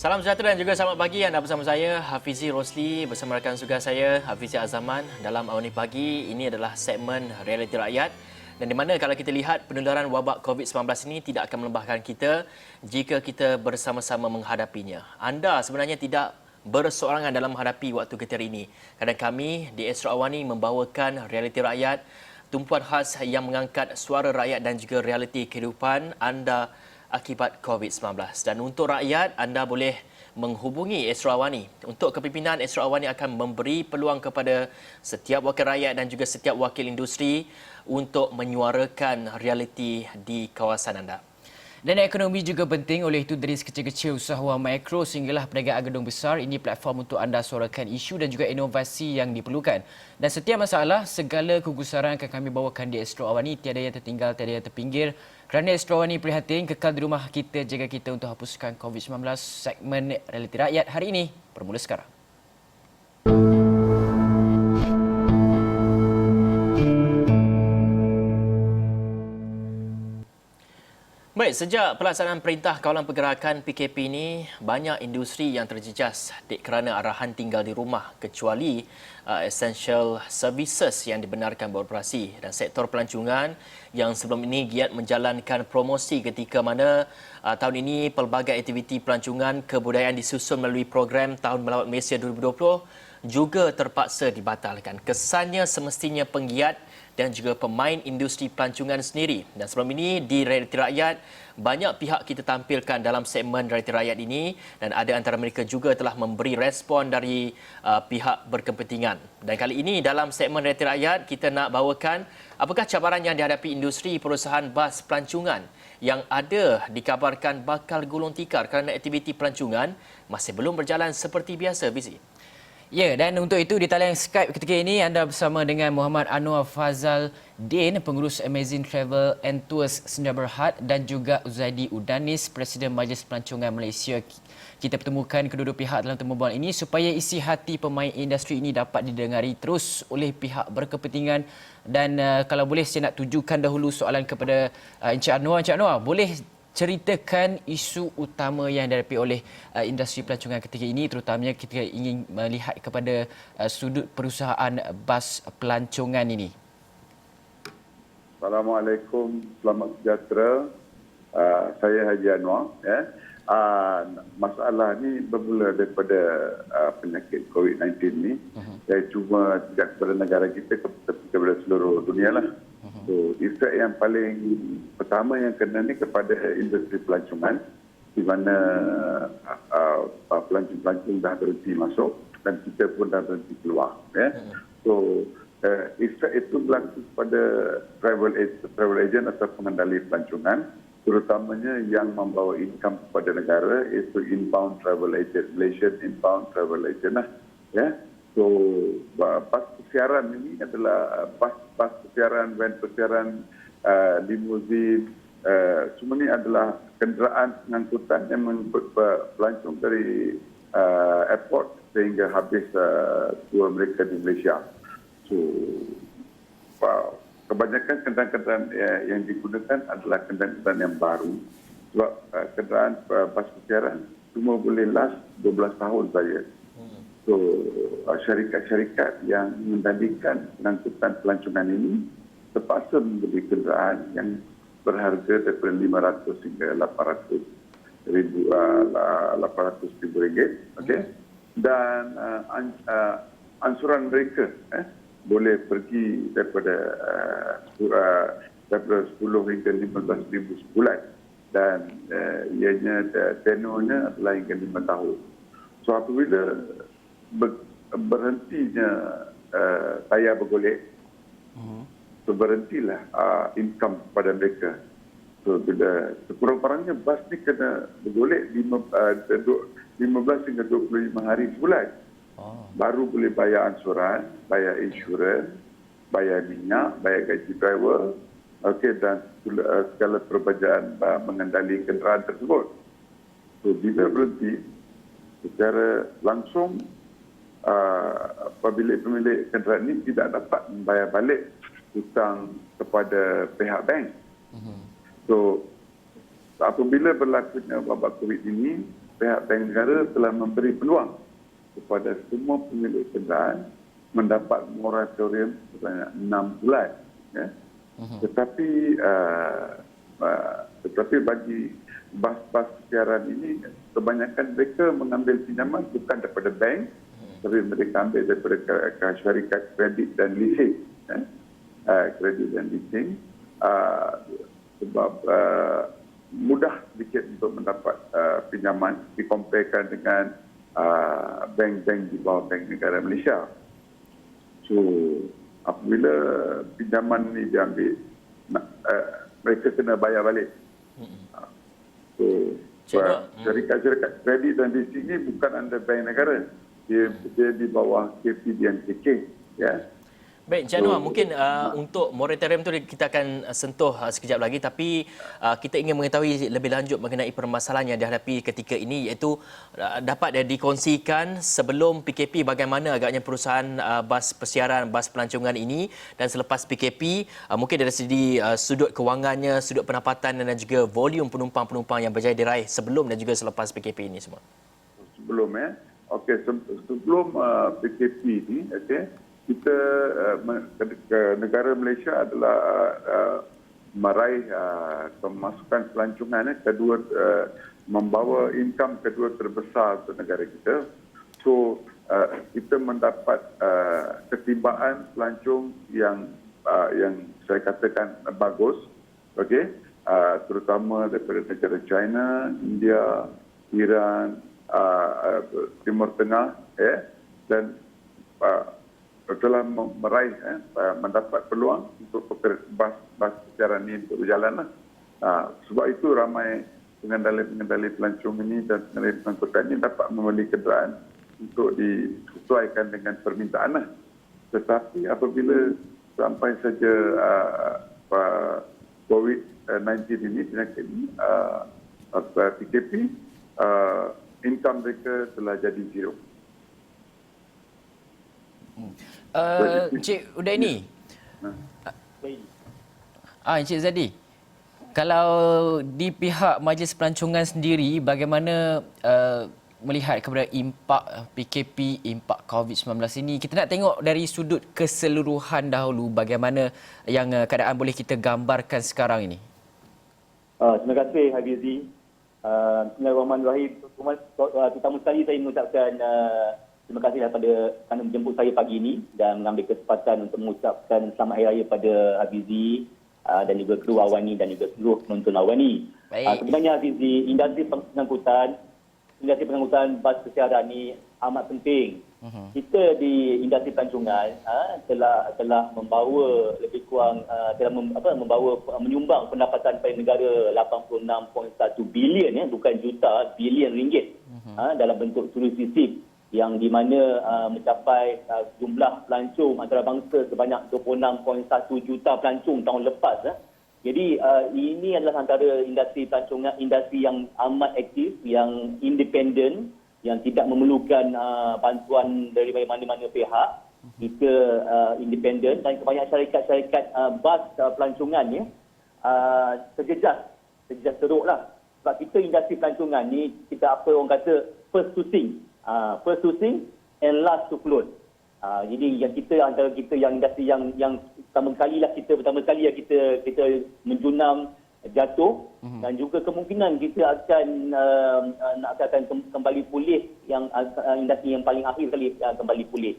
Salam sejahtera dan juga selamat pagi. Anda bersama saya, Hafizi Rosli, bersama rakan tugas saya, Hafizi Azaman. Dalam Awani Pagi, ini adalah segmen Realiti Rakyat. Dan di mana kalau kita lihat penularan wabak COVID-19 ini tidak akan melembahkan kita jika kita bersama-sama menghadapinya. Anda sebenarnya tidak berseorangan dalam menghadapi waktu getir ini. Kadang kami di Astro Awani membawakan Realiti Rakyat, tumpuan khas yang mengangkat suara rakyat dan juga realiti kehidupan anda akibat COVID-19. Dan untuk rakyat, anda boleh menghubungi Astro Awani. Untuk kepimpinan, Astro Awani akan memberi peluang kepada setiap wakil rakyat dan juga setiap wakil industri untuk menyuarakan realiti di kawasan anda. Dan ekonomi juga penting, oleh itu dari sekecil-kecil usahawan mikro sehinggalah perniagaan gedung besar, ini platform untuk anda suarakan isu dan juga inovasi yang diperlukan. Dan setiap masalah, segala kegusaran akan kami bawakan di Astro Awani, tiada yang tertinggal, tiada yang terpinggir. Kerana Astro Awani prihatin, kekal di rumah kita, jaga kita untuk hapuskan COVID-19. Segmen Realiti Rakyat hari ini bermula sekarang. Baik, sejak pelaksanaan Perintah Kawalan Pergerakan PKP ini, banyak industri yang terjejas kerana arahan tinggal di rumah kecuali essential services yang dibenarkan beroperasi. Dan sektor pelancongan yang sebelum ini giat menjalankan promosi ketika mana tahun ini pelbagai aktiviti pelancongan kebudayaan disusun melalui program Tahun Melawat Malaysia 2020 juga terpaksa dibatalkan. Kesannya semestinya penggiat dan juga pemain industri pelancongan sendiri. Dan sebelum ini di Realiti Rakyat, banyak pihak kita tampilkan dalam segmen Realiti Rakyat ini dan ada antara mereka juga telah memberi respon dari pihak berkepentingan. Dan kali ini dalam segmen Realiti Rakyat, kita nak bawakan apakah cabaran yang dihadapi industri perusahaan bas pelancongan yang ada dikabarkan bakal gulung tikar kerana aktiviti pelancongan masih belum berjalan seperti biasa, Bizi. Ya, dan untuk itu di talian Skype ketika ini anda bersama dengan Muhammad Anwar Fazal Din, pengurus Amazing Travel and Tours Sdn Bhd dan juga Uzaidi Udanis, Presiden Majlis Pelancongan Malaysia. Kita pertemukan kedua-dua pihak dalam temubual ini supaya isi hati pemain industri ini dapat didengari terus oleh pihak berkepentingan. Dan kalau boleh saya nak tujukan dahulu soalan kepada Encik Anwar. Encik Anwar, boleh ceritakan isu utama yang dihadapi oleh industri pelancongan ketika ini, terutamanya kita ingin melihat kepada sudut perusahaan bas pelancongan ini. Assalamualaikum, selamat sejahtera. Saya Haji Anwar. Masalah ni bermula daripada penyakit COVID-19 ni. Yang cuma tidak kepada negara kita, tetapi kepada seluruh dunia lah. So, efek yang paling pertama yang kena ni kepada industri pelancongan, di mana pelancong dah berhenti masuk dan kita pun dah berhenti keluar. So, efek itu berlaku kepada travel agent atau pengendali pelancongan, terutamanya yang membawa income kepada negara, iaitu inbound travel agent, Malaysian inbound travel agent lah. So, bas persiaran ini adalah bas persiaran, van persiaran, limuzin, semua ini adalah kenderaan pengangkutan yang mengangkut pelancong dari airport sehingga habis tour mereka di Malaysia. So, kebanyakan kenderaan-kenderaan yang digunakan adalah kenderaan yang baru. Sebab kenderaan bas persiaran cuma boleh last 12 tahun saja. So, syarikat-syarikat yang mengendalikan pengangkutan pelancongan ini terpaksa membeli kenderaan yang berharga daripada 500 hingga 800 ribu ringgit. Okay? Dan ansuran mereka boleh pergi daripada 10 hingga 15 ribu sebulan. Dan ianya tenornya adalah hingga 5 tahun. So, apabila berhentinya tayar bergolek, so berhentilah income kepada mereka. So, bila sekurang-kurangnya bas ni kena bergolek 15 hingga 25 hari sebulan. Baru boleh bayar ansuran, bayar insurans, bayar minyak, bayar gaji driver, dan segala perbelanjaan mengendali kenderaan tersebut. So, bila berhenti, secara langsung pemilik kenderaan ini tidak dapat membayar balik hutang kepada pihak bank. So, apabila berlakunya wabak COVID ini, pihak bank negara telah memberi peluang kepada semua pemilik kenderaan mendapat moratorium sebanyak 6 bulan. Ya. Tetapi bagi bas-bas siaran ini, kebanyakan mereka mengambil pinjaman bukan daripada bank, tapi mereka ambil daripada syarikat kredit dan leasing. Ya. Kredit dan leasing. Sebab mudah sedikit untuk mendapat pinjaman dikomparekan dengan bank-bank di bawah Bank Negara Malaysia. So, apabila pinjaman ni diambil, mereka kena bayar balik. So, syarikat-syarikat kredit dan leasing ni bukan under Bank Negara. Dia di bawah KPDNKK. Ya. Baik, Encik Anwar, mungkin untuk moratorium tu kita akan sentuh sekejap lagi, tapi kita ingin mengetahui lebih lanjut mengenai permasalahan yang dihadapi ketika ini, iaitu dapat dikongsikan sebelum PKP bagaimana agaknya perusahaan bas persiaran, bas pelancongan ini, dan selepas PKP mungkin dari segi sudut kewangannya, sudut pendapatan dan juga volume penumpang-penumpang yang berjaya diraih sebelum dan juga selepas PKP ini semua. Sebelum sebelum PKP ini, kita negara Malaysia adalah meraih pemasukan pelancongan kedua, membawa income kedua terbesar untuk negara kita. So kita mendapat ketimbaan pelancong yang saya katakan bagus, terutama daripada negara China, India, Iran, Timur Tengah, dan telah meraih mendapat peluang untuk bas secara ini untuk berjalan. Sebab itu ramai pengendali pelancong ini dan pengendali pengangkutan ini dapat membeli kenderaan untuk disesuaikan dengan permintaan. Tetapi apabila sampai saja COVID-19 ini, penyakit ini, PKP, income mereka telah jadi zero. Encik Udaini. Encik Zadi. Kalau di pihak Majlis Pelancongan sendiri, bagaimana melihat kepada impak PKP, impak COVID-19 ini? Kita nak tengok dari sudut keseluruhan dahulu, bagaimana yang keadaan boleh kita gambarkan sekarang ini. Terima kasih Hafizi. Bismillahirrahmanirrahim. Pertama sekali saya mengucapkan terima kasih kerana menjemput saya pagi ini dan mengambil kesempatan untuk mengucapkan selamat hari raya pada Hafizi dan juga kru Awani dan juga seluruh penonton Awani. Sebenarnya Hafizi, industri pengangkutan bas persiaran ini amat penting. Kita di industri pelancongan telah membawa lebih kurang menyumbang pendapatan kepada negara 86.1 bilion, bukan juta, bilion ringgit dalam bentuk turis visip, yang di mana mencapai jumlah pelancong antarabangsa sebanyak 26.1 juta pelancong tahun lepas. Jadi ini adalah antara industri pelancongan, industri yang amat aktif, yang independen, yang tidak memerlukan bantuan dari mana-mana pihak. Kita independen dan kebanyakan syarikat-syarikat bas pelancongan terjejas teruklah. Sebab kita industri pelancongan ni, kita orang kata first to sing. First to sing and last to float. Jadi yang kita antara kita yang industri yang pertama kali kita menjunam, jatuh, dan juga kemungkinan kita akan kembali pulih, yang industri yang paling akhir kali kembali pulih.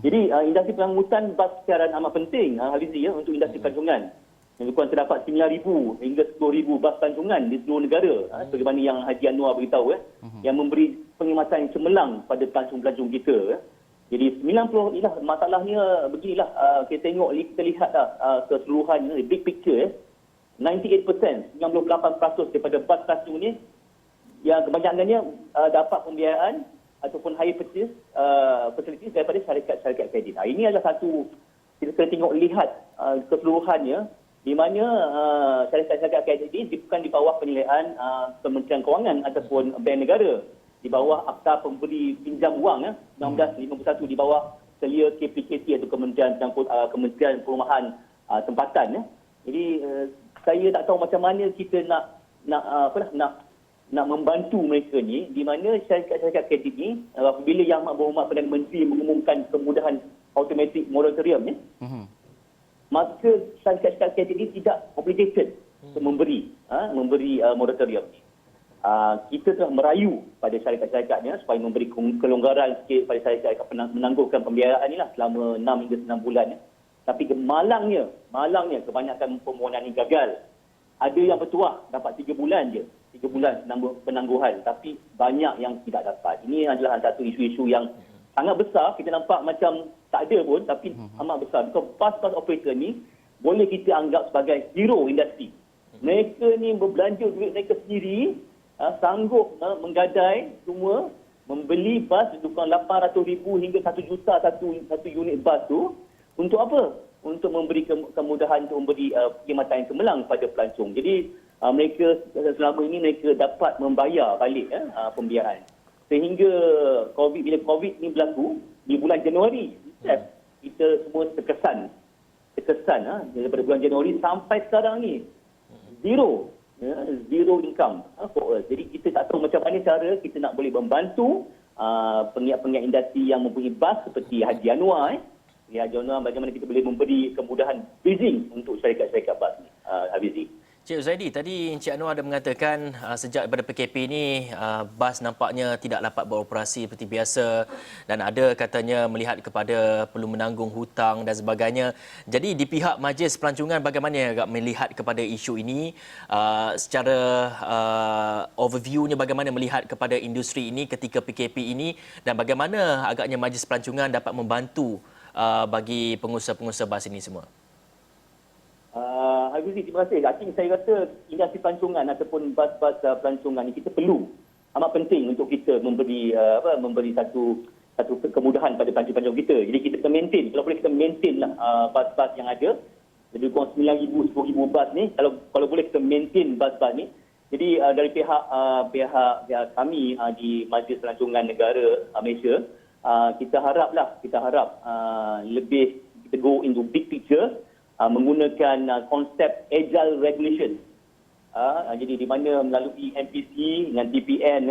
Jadi industri pengangkutan bas siaran amat penting Hafizi, untuk industri pelancongan. Yang kurang terdapat 9,000 hingga 10,000 bas pelancongan di seluruh negara, sebagaimana yang Haji Anwar beritahu, yang memberi perkhidmatan yang cemerlang pada pelancong-pelancong kita. Jadi 90, masalahnya beginilah, kita lihat keseluruhan big picture, 98%, 98% daripada bas pelancong ni yang kebanyakannya dapat pembiayaan ataupun hire purchase facilities daripada syarikat-syarikat kredit. Ini adalah satu, kita kena lihat keseluruhannya, di mana syarikat-syarikat kredit ini bukan di bawah penilaian Kementerian Kewangan ataupun Bank Negara, di bawah Akta Pemberi Pinjam Wang 1951, di bawah selia KPKT atau Kementerian Perumahan Tempatan. Jadi saya tak tahu macam mana kita nak nak membantu mereka ni, di mana syarikat-syarikat kredit ni apabila Yang Amat Berhormat Perdana Menteri mengumumkan kemudahan automatic moratorium ni, maka syarikat-syarikat kredit ni tidak obligated untuk memberi moratorium ni. Kita telah merayu pada syarikat-syarikatnya supaya memberi kelonggaran sikit pada syarikat menangguhkan pembiayaan ni lah selama 6 hingga 9 bulan. Tapi malangnya kebanyakan permohonan ini gagal. Ada yang bertuah dapat 3 bulan je. 3 bulan penangguhan. Tapi banyak yang tidak dapat. Ini adalah satu isu-isu yang sangat besar. Kita nampak macam tak ada pun, tapi amat besar. Because bus operator ni boleh kita anggap sebagai hero industri. Mereka ni berbelanja duit mereka sendiri, sanggup menggadai semua, membeli bas tukang 800,000 hingga 1 juta satu unit bas tu. Untuk apa? Untuk memberi kemudahan, untuk memberi perkhidmatan yang cemerlang pada pelancong. Jadi mereka selama ini mereka dapat membayar balik pembiayaan. Sehingga bila COVID ni berlaku di bulan Januari, kita semua terkesan daripada bulan Januari sampai sekarang ni zero income for us. Jadi kita tak tahu macam mana cara kita nak boleh membantu penggiat-penggiat industri yang mempunyai bas seperti Haji Anwar. Bagaimana kita boleh memberi kemudahan bridging untuk syarikat-syarikat bas ni, Hafizi. Cik Uzaidi, tadi Encik Anwar ada mengatakan sejak daripada PKP ini bas nampaknya tidak dapat beroperasi seperti biasa dan ada katanya melihat kepada perlu menanggung hutang dan sebagainya. Jadi di pihak Majlis Pelancongan bagaimana agak melihat kepada isu ini, secara overviewnya bagaimana melihat kepada industri ini ketika PKP ini dan bagaimana agaknya Majlis Pelancongan dapat membantu bagi pengusaha-pengusaha bas ini semua? Hafizi, terima kasih. Saya rasa industri pelancongan ataupun bas-bas pelancongan ini kita perlu, amat penting untuk kita memberi satu kemudahan pada pelancong-pelancong kita. Jadi kita maintain, kalau boleh kita maintain lah bas-bas yang ada. Lebih kurang 9,000, 10,000 bas ni. Kalau boleh kita maintain bas-bas ni. Jadi dari pihak kami di Majlis Pelancongan Negara Malaysia, kita harap lebih kita go into big picture, menggunakan konsep agile regulation. Jadi di mana melalui MPC dengan TPN,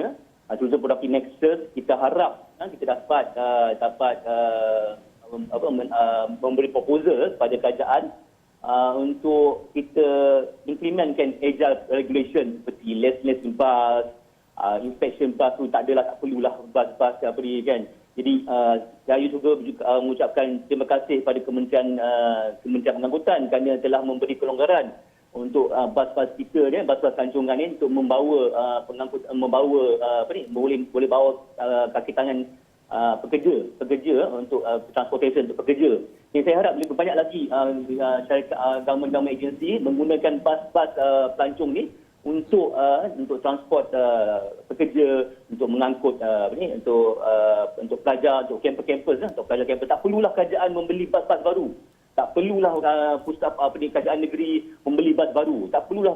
Tourism Production Nexus, kita harap kita dapat memberi proposal kepada kerajaan untuk kita implementkan agile regulation seperti less bus, inspection bus tu tak perlulah bus kan. Jadi saya juga mengucapkan terima kasih kepada Kementerian Pengangkutan kerana telah memberi kelonggaran untuk bas-bas kita ni, bas-bas pelancongan ni untuk membawa boleh bawa kaki tangan pekerja untuk transportation untuk pekerja. Jadi saya harap lebih banyak lagi syarikat government agency menggunakan bas-bas pelancong ni untuk transport pekerja, untuk mengangkut untuk pelajar, untuk kampus-kampus, untuk pelajar-kampus. Tak perlulah kerajaan membeli bas-bas baru. Tak perlulah kerajaan negeri membeli bas baru. Tak perlulah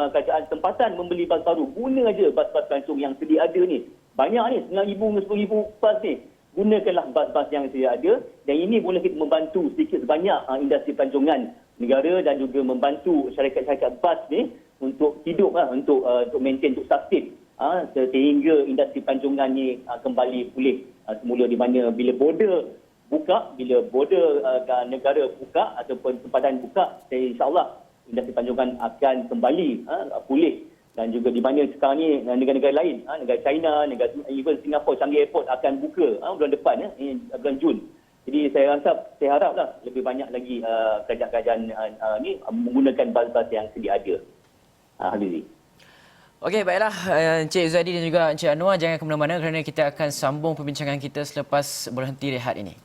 kerajaan tempatan membeli bas baru. Guna aja bas-bas pelancong yang sedia ada ni. Banyak ni, 9,000 ke 10,000 bas ni. Gunakanlah bas-bas yang sedia ada dan ini boleh kita membantu sedikit sebanyak industri pelancongan negara dan juga membantu syarikat-syarikat bas ni untuk hidup untuk maintain, untuk sustain sehingga industri pelancongan ni kembali pulih semula, di mana bila border negara buka ataupun tempatan buka, insya-Allah industri pelancongan akan kembali pulih. Dan juga di mana sekarang ni negara-negara lain, negara China, even Singapore Changi Airport akan buka bulan depan, bulan Jun. Jadi saya haraplah lebih banyak lagi kerajaan-kerajaan ni menggunakan bas-bas yang sedia ada. Hafizi. Okey, baiklah Encik Uzaidi dan juga Encik Anwar, jangan ke mana-mana kerana kita akan sambung perbincangan kita selepas berhenti rehat ini.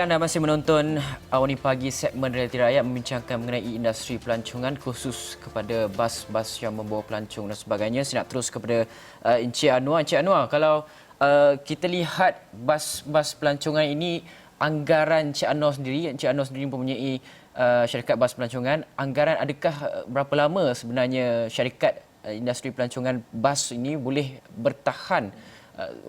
anda masih menonton Awani Pagi segmen Realiti Rakyat membincangkan mengenai industri pelancongan khusus kepada bas-bas yang membawa pelancong dan sebagainya. Saya nak terus kepada Encik Anwar. Encik Anwar, kalau kita lihat bas-bas pelancongan ini, anggaran Encik Anwar sendiri mempunyai syarikat bas pelancongan, anggaran adakah berapa lama sebenarnya syarikat industri pelancongan bas ini boleh bertahan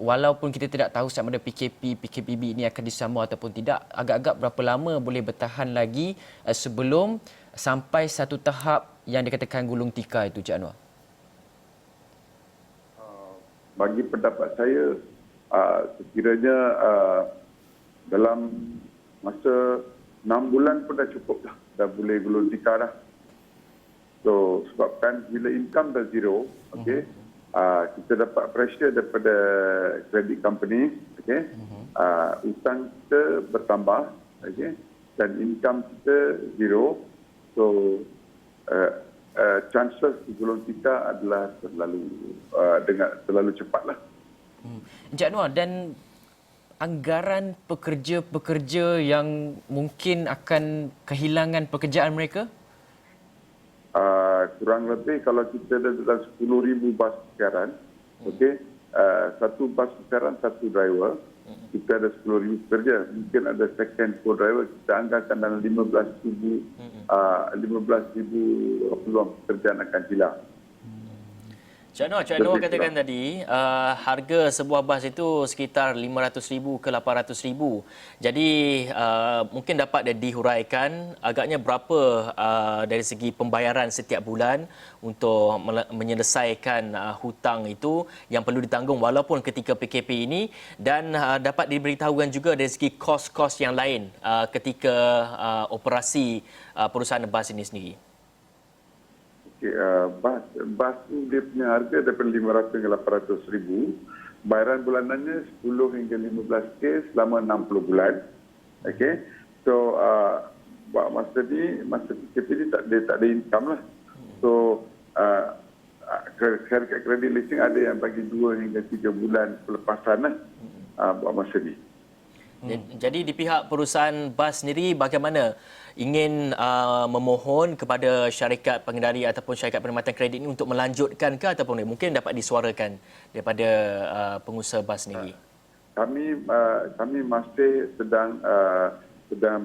walaupun kita tidak tahu sama ada PKPB ini akan disambung ataupun tidak, agak-agak berapa lama boleh bertahan lagi sebelum sampai satu tahap yang dikatakan gulung tikar itu, Cik Anwar? Bagi pendapat saya, sekiranya dalam masa 6 bulan pun dah cukup dah. Dah boleh gulung tikar dah. So, sebabkan bila income dah zero, okey, kita dapat pressure daripada credit company, okey, hutang kita bertambah, okey, dan income kita zero. So, chances gulung tikar adalah terlalu cepatlah. Encik Anwar, dan anggaran pekerja-pekerja yang mungkin akan kehilangan pekerjaan mereka? Kurang lebih kalau kita ada dalam 10,000 bas pesiaran, okey, satu bas pesiaran, satu driver, kita ada 10,000 pekerja. Mungkin ada second co-driver, kita anggarkan dalam 15,000 peluang pekerjaan akan hilang. Cik Anwar katakan tadi, harga sebuah bas itu sekitar RM500,000 ke RM800,000. Jadi mungkin dapat dihuraikan agaknya berapa dari segi pembayaran setiap bulan untuk menyelesaikan hutang itu yang perlu ditanggung walaupun ketika PKP ini, dan dapat diberitahukan juga dari segi kos-kos yang lain ketika operasi perusahaan bas ini sendiri. Okay, bas tu dia punya harga daripada 500 hingga 800,000. Bayaran bulanannya 10 hingga 15K selama 60 bulan. Okey. So masa PKP ni tak ada income lah. So syarikat kredit leasing ada yang bagi 2 hingga 3 bulan pelepasan lah buat masa ni. Jadi di pihak perusahaan bas sendiri bagaimana ingin memohon kepada syarikat pengendali ataupun syarikat perkhidmatan kredit ini untuk melanjutkan ke ataupun mungkin dapat disuarakan daripada pengusaha bas sendiri? Kami masih sedang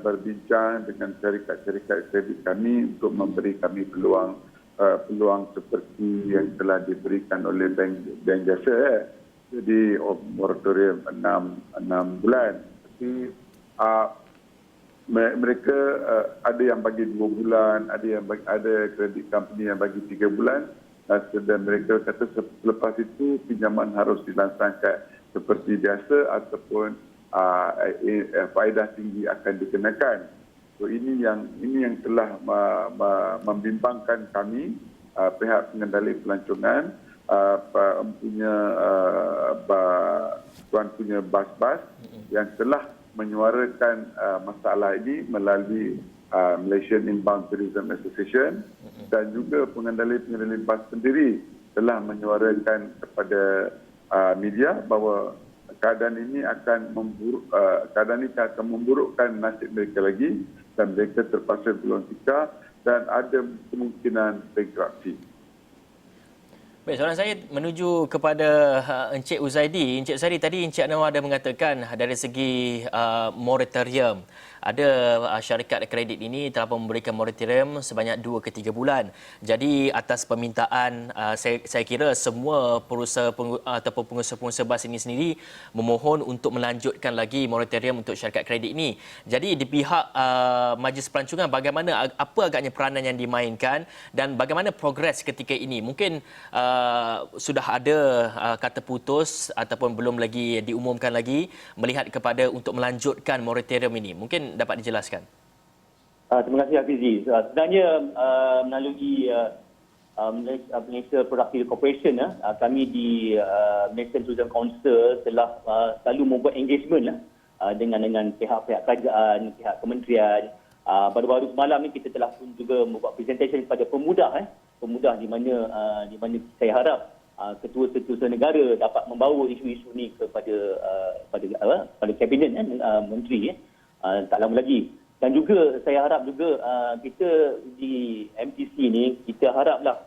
berbincang dengan syarikat-syarikat kredit kami untuk memberi kami peluang seperti yang telah diberikan oleh bank jasa. Jadi moratorium 6 bulan. Tapi mereka ada yang bagi 2 bulan, ada kredit company yang bagi 3 bulan, dan mereka kata selepas itu pinjaman harus dilangsangkan seperti biasa ataupun faedah tinggi akan dikenakan. So ini yang telah membimbangkan kami, pihak pengendali pelancongan, punya bas-bas yang telah menyuarakan masalah ini melalui Malaysian Inbound Tourism Association, dan juga pengendali bas sendiri telah menyuarakan kepada media bahawa keadaan ini akan memburukkan nasib mereka lagi dan mereka terpaksa gulung tikar dan ada kemungkinan bankruptcy. Baik, soalan saya menuju kepada Encik Uzaidi. Encik Uzaidi, tadi Encik Anwar ada mengatakan dari segi moratorium, ada syarikat kredit ini telah memberikan moratorium sebanyak 2 ke 3 bulan. Jadi atas permintaan saya kira semua perusahaan ataupun pengusaha-pengusaha bas ini sendiri memohon untuk melanjutkan lagi moratorium untuk syarikat kredit ini. Jadi di pihak Majlis Pelancongan bagaimana, apa agaknya peranan yang dimainkan dan bagaimana progres ketika ini? Mungkin sudah ada kata putus ataupun belum lagi diumumkan lagi melihat kepada untuk melanjutkan moratorium ini. Mungkin dapat dijelaskan. Terima kasih Hafizi. Sebenarnya melalui Malaysia Productive Corporation, kami di Malaysian Tourism Council telah selalu membuat engagement dengan pihak-pihak kerajaan, pihak kementerian. Baru-baru semalam ni kita telah pun juga membuat presentation kepada pemuda di mana saya harap ketua-ketua negara dapat membawa isu-isu ni kepada kabinet menteri tak lama lagi. Dan juga saya harap juga kita di MTC ni, kita haraplah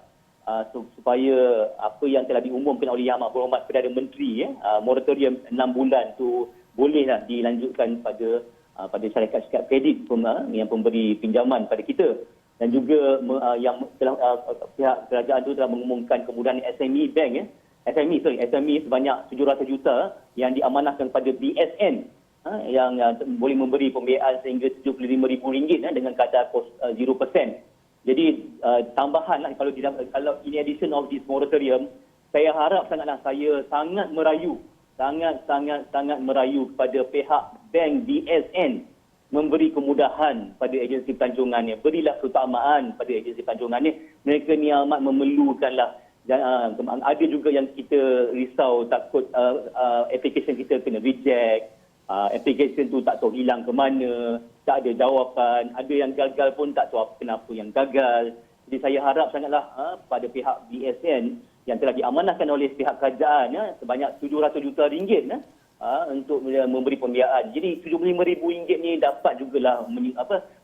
supaya apa yang telah diumumkan oleh Yang Amat Berhormat Perdana Menteri, moratorium 6 bulan tu bolehlah dilanjutkan pada syarikat-syarikat kredit yang pemberi pinjaman pada kita. Dan juga yang telah pihak kerajaan tu telah mengumumkan kemudahan SME Bank, SME sebanyak 700 juta yang diamanahkan kepada BSN, yang boleh memberi pembiayaan sehingga RM75,000 dengan kadar 0%. Jadi tambahan kalau in addition of this moratorium, saya harap saya sangat merayu kepada pihak bank BSN memberi kemudahan pada agensi pelancongan ni. Berilah keutamaan pada agensi pelancongan ni. Mereka ni amat memerlukanlah. Ada juga yang kita risau takut application kita kena reject. Application tu tak tahu hilang ke mana, tak ada jawapan, ada yang gagal pun tak tahu kenapa yang gagal. Jadi saya harap sangatlah pada pihak BSN yang telah diamanahkan oleh pihak kerajaan sebanyak 700 juta ringgit untuk memberi pembiayaan. Jadi RM75,000 ni dapat jugalah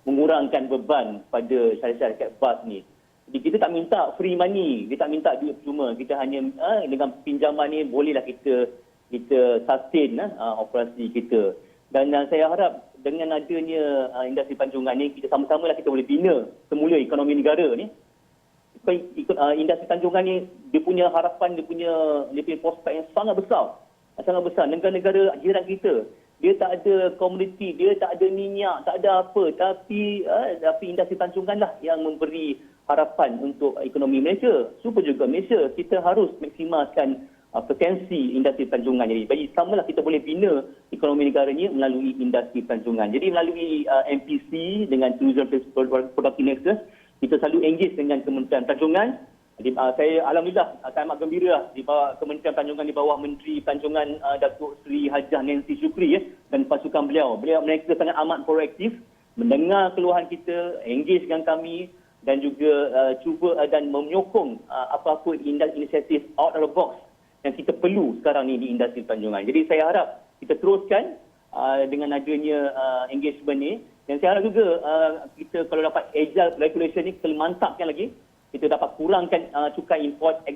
mengurangkan beban pada syarikat bas ni. Jadi kita tak minta free money, kita tak minta duit cuma, kita hanya dengan pinjaman ni bolehlah kita sustain operasi kita. Dan saya harap dengan adanya industri pelancongan ni, kita sama-sama lah kita boleh bina semula ekonomi negara ni. Industri pelancongan ni dia punya harapan, dia punya prospek yang sangat besar. Negara-negara jiran kita, dia tak ada komoditi, dia tak ada minyak, tak ada apa, tapi industri pelancongan lah yang memberi harapan untuk ekonomi Malaysia. Super juga Malaysia, kita harus maksimalkan potensi industri pelancongan. Jadi bagi samalah kita boleh bina ekonomi negara ni melalui industri pelancongan. Jadi melalui MPC dengan Tourism Productive Nexus, kita selalu engage dengan Kementerian Pelancongan. Jadi saya alhamdulillah saya amat gembira di bawah Kementerian Pelancongan, di bawah Menteri Pelancongan Datuk Seri Hajah Nancy Shukri dan pasukan beliau. Mereka sangat amat proaktif mendengar keluhan kita, engage dengan kami dan juga cuba dan menyokong apa-apa inisiatif out of the box yang kita perlu sekarang ni di industri pelancongan. Jadi saya harap kita teruskan dengan adanya engagement ni. Dan saya harap juga kita kalau dapat agile regulation ni, kita mantapkan lagi. Kita dapat kurangkan cukai import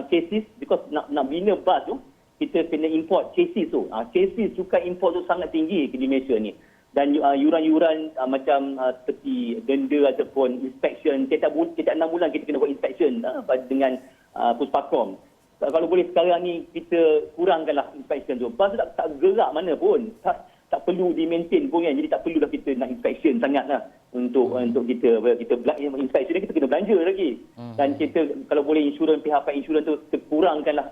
cases, because nak bina bas tu, kita kena import cases tu. Cases cukai import tu sangat tinggi di Malaysia ni. Dan yuran-yuran macam seperti denda ataupun inspection, setiap 6 bulan kita kena buat inspection dengan Puspakom. Kalau boleh sekarang ni kita kurangkanlah inspection tu. Bas tu tak gerak mana pun. Tak perlu di-maintain pun kan. Jadi tak perlulah kita nak inspection sangatlah untuk kita inspection ni kita kena belanja lagi. Dan kita kalau boleh pihak insurans tu kita kurangkanlah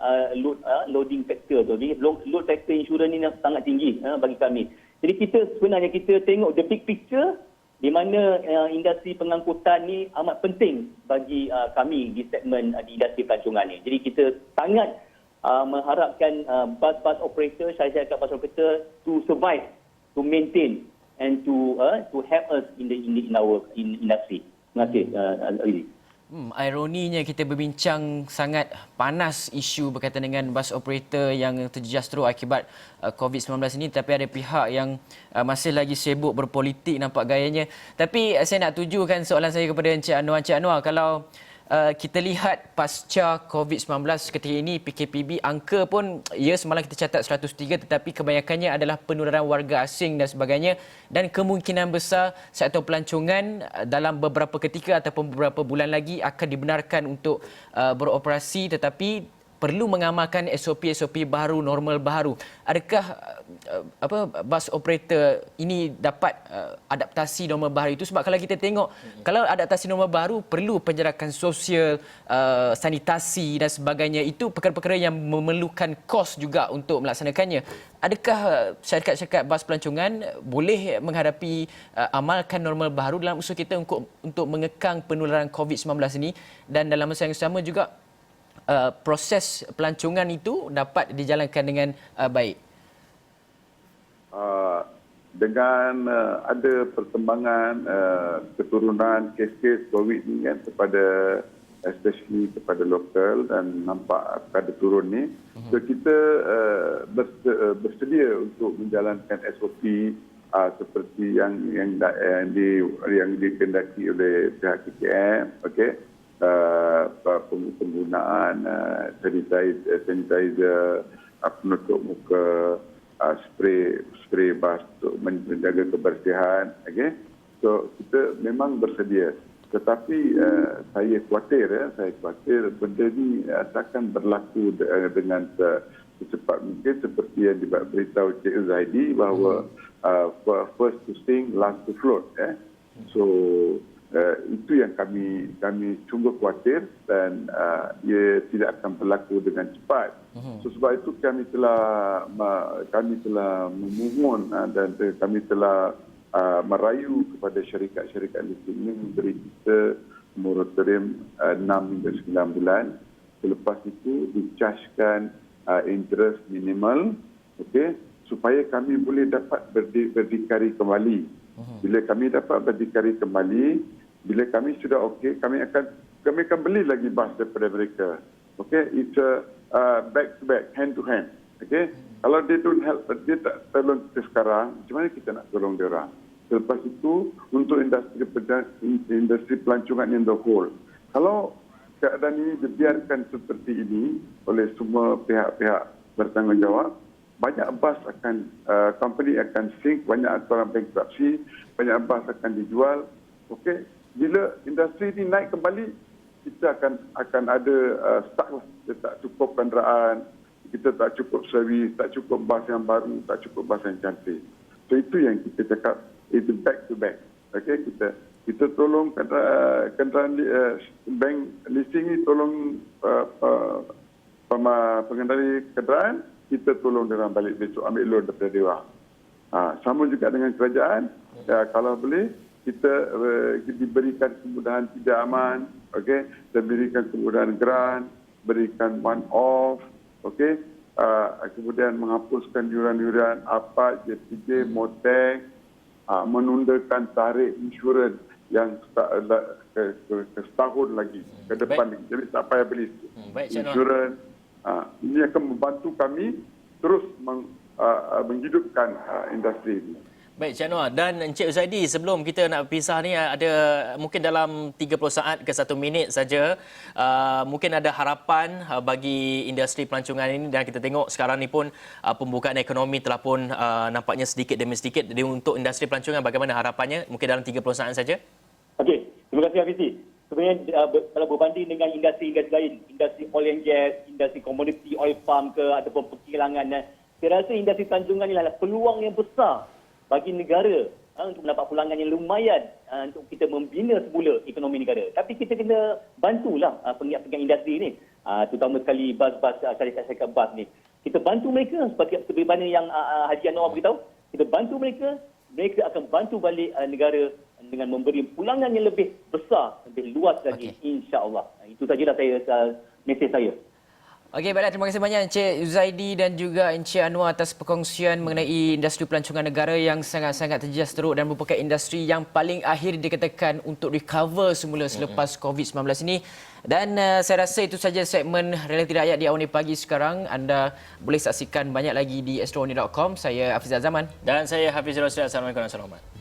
loading factor tu. Jadi load factor insurans ni sangat tinggi bagi kami. Jadi sebenarnya kita tengok the big picture di mana industri pengangkutan ni amat penting bagi kami di segmen di industri pelancongan ni. Jadi kita sangat mengharapkan bus operator, syarikat bus operator to survive, to maintain and to help us in our industry. Terima kasih, Azri. Ironinya kita berbincang sangat panas isu berkaitan dengan bus operator yang terjejas teruk akibat COVID-19 ini, tapi ada pihak yang masih lagi sibuk berpolitik nampak gayanya. Tapi saya nak tujukan soalan saya kepada Encik Anwar. Encik Anwar, kalau kita lihat pasca COVID-19 ketika ini PKPB, angka pun semalam kita catat 103, tetapi kebanyakannya adalah penularan warga asing dan sebagainya, dan kemungkinan besar sektor pelancongan dalam beberapa ketika ataupun beberapa bulan lagi akan dibenarkan untuk beroperasi, tetapi perlu mengamalkan SOP-SOP baru, normal baru. Adakah bus operator ini dapat adaptasi normal baru itu? Sebab kalau kita tengok, kalau adaptasi normal baru perlu penjarakan sosial, sanitasi dan sebagainya. Itu perkara-perkara yang memerlukan kos juga untuk melaksanakannya. Adakah syarikat-syarikat bas pelancongan boleh menghadapi amalkan normal baru dalam usaha kita untuk mengekang penularan COVID-19 ini, dan dalam masa yang sama juga proses pelancongan itu dapat dijalankan dengan baik? Dengan ada perkembangan keturunan kes-kes COVID ni kan, especially kepada lokal, dan nampak ada turun ni, so kita bersedia untuk menjalankan SOP seperti yang dikendaki oleh pihak KKM, okey, penggunaan sanitizer, penutup muka, spray bas untuk menjaga kebersihan, okey. So kita memang bersedia. Tetapi saya khawatir benda ni akan berlaku dengan secepat mungkin seperti yang diberitahu Cik Zaidi bahawa first to sink, last to float. So itu yang kami sungguh khawatir dan ia tidak akan berlaku dengan cepat. So, sebab itu kami telah memohon dan kami telah merayu kepada syarikat-syarikat listing ini memberi kita moratorium 6 hingga 9 bulan. Selepas itu dicaskan interest minimal, okey, supaya kami boleh dapat berdikari kembali. Bila kami dapat berdikari kembali, bila kami sudah okey, kami akan beli lagi bas daripada mereka. Okey, it's back to back, hand to hand. Okey, kalau dia tak tolong kita sekarang, macam mana kita nak tolong dia orang? Selepas itu, untuk industri pelancongan yang the whole. Kalau keadaan ini dibiarkan seperti ini oleh semua pihak-pihak bertanggungjawab, banyak bas company akan sink, banyak orang bankruptcy, banyak bas akan dijual. Okey, bila industri ini naik kembali, kita akan ada stuck lah. Kita tak cukup kenderaan, kita tak cukup servis, tak cukup bas yang baru, tak cukup bas yang cantik. So itu yang kita cakap, itu back to back. Okey, kita tolong kenderaan bank leasing ni, tolong pengendali kenderaan, kita tolong dia orang balik besok ambil loan daripada dia orang. Sama juga dengan kerajaan, kalau boleh kita diberikan kemudahan tidak aman, okey, dan berikan kemudahan grant, berikan one off, okey, kemudian menghapuskan yuran-yuran apa JPJ, Motek, menundakan tarikh insurans yang setahun lagi ke depan lagi. Jadi tak payah beli insurans. Ini akan membantu kami terus menghidupkan industri ini. Baik, Cik Anwar dan Encik Zaidi, sebelum kita nak berpisah ni, ada mungkin dalam 30 saat ke 1 minit saja, mungkin ada harapan bagi industri pelancongan ini, dan kita tengok sekarang ni pun pembukaan ekonomi telah pun nampaknya sedikit demi sedikit. Jadi untuk industri pelancongan, bagaimana harapannya? Mungkin dalam 30 saat saja. Okey, terima kasih Hafizi. Sebenarnya kalau berbanding dengan industri-industri lain, industri oil and gas, industri komoditi, oil palm ke ataupun perkilangan, saya rasa industri pelancongan ini adalah peluang yang besar bagi negara untuk mendapat pulangan yang lumayan untuk kita membina semula ekonomi negara. Tapi kita kena bantulah penggiat-penggiat industri ini, terutama sekali bas-bas, syarikat-syarikat bas ni. Kita bantu mereka seperti mana yang Haji Anwar beritahu. Kita bantu mereka akan bantu balik negara dengan memberi pulangan yang lebih besar, lebih luas lagi, insya-Allah. Itu sajalah mesej saya. Okey, baiklah, terima kasih banyak Encik Zaidi dan juga Encik Anwar atas perkongsian mengenai industri pelancongan negara yang sangat-sangat terjejas teruk dan merupakan industri yang paling akhir dikatakan untuk recover semula selepas COVID-19 ini. Dan saya rasa itu saja segmen Realiti Rakyat di awal ni pagi sekarang. Anda boleh saksikan banyak lagi di astro.com. Saya Hafiz Zaman. Dan saya Hafiz Rosli. Assalamualaikum warahmatullahi wabarakatuh.